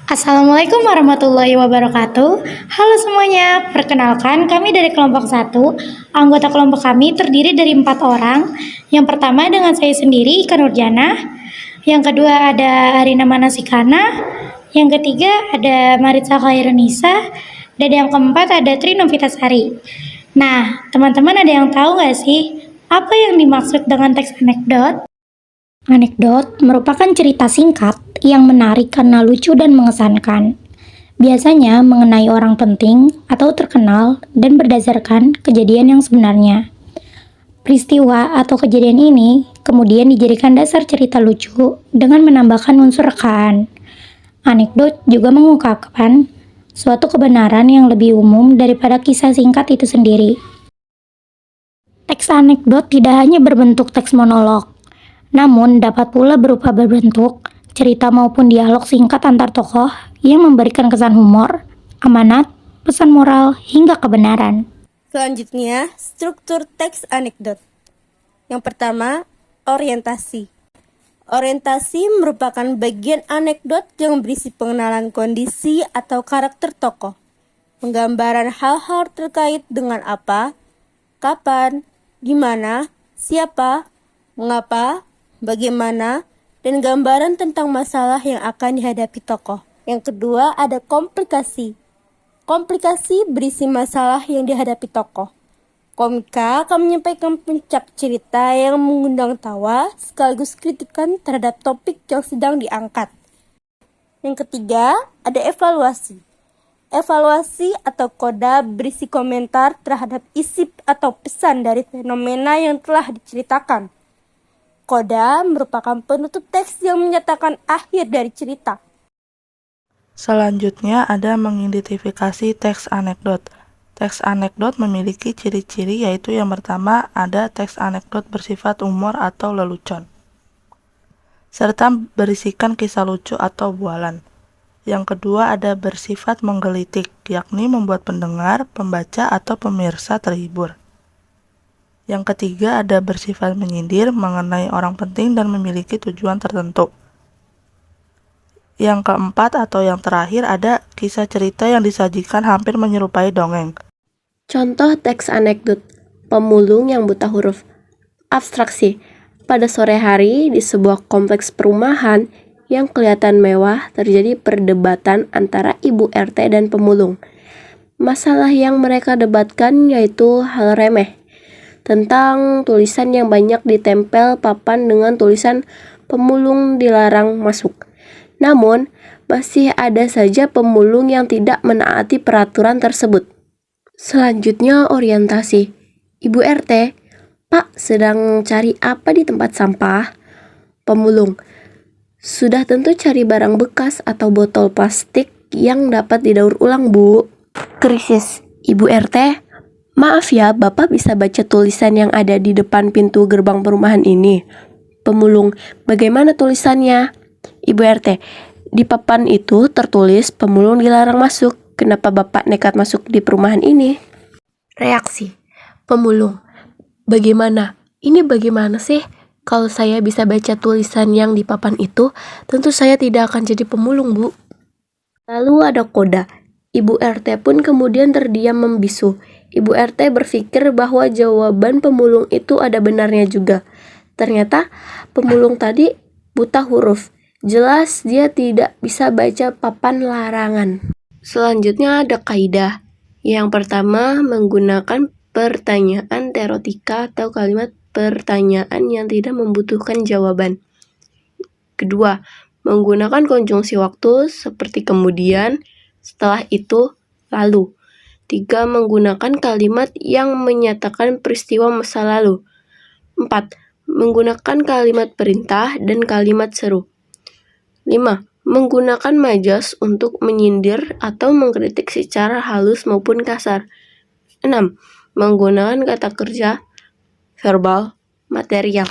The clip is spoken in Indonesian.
Assalamualaikum warahmatullahi wabarakatuh. Halo semuanya, perkenalkan kami dari kelompok 1. Anggota kelompok kami terdiri dari 4 orang. Yang pertama dengan saya sendiri, Ika Nurjana. Yang kedua ada Arina Manasikana. Yang ketiga ada Maritza Khairunisa. Dan yang keempat ada Tri Novitasari. Nah, teman-teman ada yang tahu nggak sih apa yang dimaksud dengan teks anekdot? Anekdot merupakan cerita singkat yang menarik karena lucu dan mengesankan. Biasanya mengenai orang penting atau terkenal dan berdasarkan kejadian yang sebenarnya. Peristiwa atau kejadian ini kemudian dijadikan dasar cerita lucu dengan menambahkan unsur rekaan. Anekdot juga mengungkapkan suatu kebenaran yang lebih umum daripada kisah singkat itu sendiri. Teks anekdot tidak hanya berbentuk teks monolog, namun dapat pula berupa berbentuk cerita maupun dialog singkat antar tokoh yang memberikan kesan humor, amanat, pesan moral, hingga kebenaran. Selanjutnya, struktur teks anekdot. Yang pertama, orientasi. Orientasi merupakan bagian anekdot yang berisi pengenalan kondisi atau karakter tokoh, penggambaran hal-hal terkait dengan apa, kapan, di mana, siapa, mengapa, bagaimana, dan gambaran tentang masalah yang akan dihadapi tokoh. Yang kedua ada komplikasi. Komplikasi berisi masalah yang dihadapi tokoh. Komika akan menyampaikan puncak cerita yang mengundang tawa sekaligus kritikan terhadap topik yang sedang diangkat. Yang ketiga ada evaluasi. Evaluasi atau koda berisi komentar terhadap isi atau pesan dari fenomena yang telah diceritakan. Koda merupakan penutup teks yang menyatakan akhir dari cerita. Selanjutnya ada mengidentifikasi teks anekdot. Teks anekdot memiliki ciri-ciri yaitu yang pertama ada teks anekdot bersifat humor atau lelucon, serta berisikan kisah lucu atau bualan. Yang kedua ada bersifat menggelitik, yakni membuat pendengar, pembaca, atau pemirsa terhibur. Yang ketiga ada bersifat menyindir mengenai orang penting dan memiliki tujuan tertentu. Yang keempat atau yang terakhir ada kisah cerita yang disajikan hampir menyerupai dongeng. Contoh teks anekdot, pemulung yang buta huruf. Abstraksi, pada sore hari di sebuah kompleks perumahan yang kelihatan mewah terjadi perdebatan antara ibu RT dan pemulung. Masalah yang mereka debatkan yaitu hal remeh, tentang tulisan yang banyak ditempel papan dengan tulisan pemulung dilarang masuk. Namun, masih ada saja pemulung yang tidak menaati peraturan tersebut. Selanjutnya orientasi. Ibu RT, Pak sedang cari apa di tempat sampah? Pemulung, sudah tentu cari barang bekas atau botol plastik yang dapat didaur ulang, Bu. Krisis. Ibu RT, maaf ya, Bapak bisa baca tulisan yang ada di depan pintu gerbang perumahan ini? Pemulung, bagaimana tulisannya? Ibu RT, di papan itu tertulis pemulung dilarang masuk. Kenapa Bapak nekat masuk di perumahan ini? Reaksi. Pemulung, bagaimana? Ini bagaimana sih? Kalau saya bisa baca tulisan yang di papan itu, tentu saya tidak akan jadi pemulung, Bu. Lalu ada koda. Ibu RT pun kemudian terdiam membisu. Ibu RT berpikir bahwa jawaban pemulung itu ada benarnya juga. Ternyata pemulung tadi buta huruf. Jelas dia tidak bisa baca papan larangan. Selanjutnya ada kaidah. Yang pertama menggunakan pertanyaan teoretika atau kalimat pertanyaan yang tidak membutuhkan jawaban. Kedua, menggunakan konjungsi waktu seperti kemudian, setelah itu, lalu. Tiga, menggunakan kalimat yang menyatakan peristiwa masa lalu. 4. Menggunakan kalimat perintah dan kalimat seru. 5. Menggunakan majas untuk menyindir atau mengkritik secara halus maupun kasar. 6. Menggunakan kata kerja, verbal, material.